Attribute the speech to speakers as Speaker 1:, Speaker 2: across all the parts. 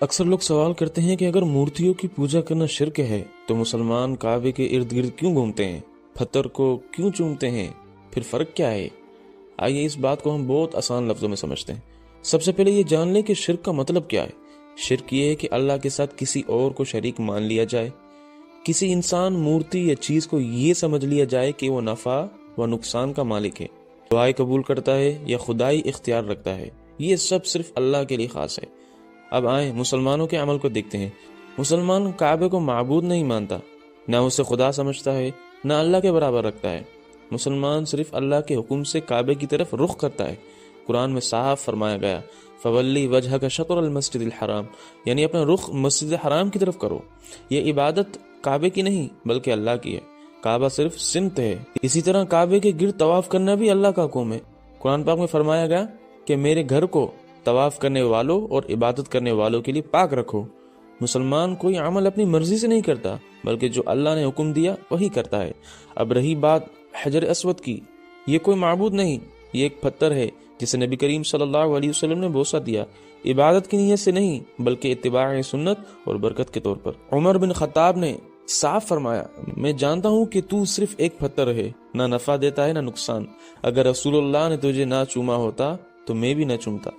Speaker 1: اکثر لوگ سوال کرتے ہیں کہ اگر مورتیوں کی پوجا کرنا شرک ہے تو مسلمان کعبے کے ارد گرد کیوں گھومتے ہیں، پتھر کو کیوں چومتے ہیں، پھر فرق کیا ہے؟ آئیے اس بات کو ہم بہت آسان لفظوں میں سمجھتے ہیں۔ سب سے پہلے یہ جان لیں کہ شرک کا مطلب کیا ہے۔ شرک یہ ہے کہ اللہ کے ساتھ کسی اور کو شریک مان لیا جائے۔ کسی انسان، مورتی یا چیز کو یہ سمجھ لیا جائے کہ وہ نفع و نقصان کا مالک ہے، دعائیں قبول کرتا ہے یا خدائی اختیار رکھتا ہے۔ یہ سب صرف اللہ کے لیے خاص ہے۔ اب آئیں مسلمانوں کے عمل کو دیکھتے ہیں۔ مسلمان کعبے کو معبود نہیں مانتا، نہ اسے خدا سمجھتا ہے، نہ اللہ کے برابر رکھتا ہے۔ مسلمان صرف اللہ کے حکم سے کعبے کی طرف رخ کرتا ہے۔ قرآن میں صاف فرمایا گیا، فولی وجہ کا شطر المسجد الحرام، یعنی اپنا رخ مسجد حرام کی طرف کرو۔ یہ عبادت کعبے کی نہیں بلکہ اللہ کی ہے۔ کعبہ صرف سمت ہے۔ اسی طرح کعبے کے گرد طواف کرنا بھی اللہ کا حکم ہے۔ قرآن پاک میں فرمایا گیا کہ میرے گھر کو طواف کرنے والوں اور عبادت کرنے والوں کے لیے پاک رکھو۔ مسلمان کوئی عمل اپنی مرضی سے نہیں کرتا بلکہ جو اللہ نے حکم دیا وہی کرتا ہے۔ اب رہی بات حجر اسود کی، یہ کوئی معبود نہیں، یہ ایک پتھر ہے جسے نبی کریم صلی اللہ علیہ وسلم نے بوسہ دیا، عبادت کی نیت سے نہیں بلکہ اتباع سنت اور برکت کے طور پر۔ عمر بن خطاب نے صاف فرمایا، میں جانتا ہوں کہ تو صرف ایک پتھر ہے، نہ نفع دیتا ہے نہ نقصان۔ اگر رسول اللہ نے تجھے نہ چوما ہوتا تو میں بھی نہ چومتا۔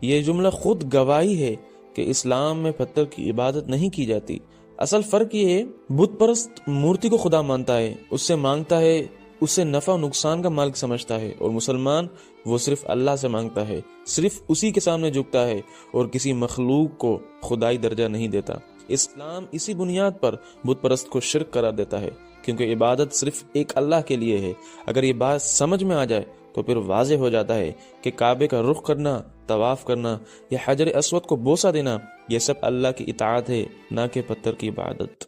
Speaker 1: یہ جملہ خود گواہی ہے کہ اسلام میں پتھر کی عبادت نہیں کی جاتی۔ اصل فرق یہ ہے، بت پرست مورتی کو خدا مانتا ہے، اس سے مانگتا ہے، اسے نفع و نقصان کا مالک سمجھتا ہے، اور مسلمان وہ صرف اللہ سے مانگتا ہے، صرف اسی کے سامنے جھکتا ہے اور کسی مخلوق کو خدائی درجہ نہیں دیتا۔ اسلام اسی بنیاد پر بت پرست کو شرک قرار دیتا ہے، کیونکہ عبادت صرف ایک اللہ کے لیے ہے۔ اگر یہ بات سمجھ میں آ جائے تو پھر واضح ہو جاتا ہے کہ کعبے کا رخ کرنا، طواف کرنا یا حجر اسود کو بوسہ دینا، یہ سب اللہ کی اطاعت ہے، نہ کہ پتھر کی عبادت۔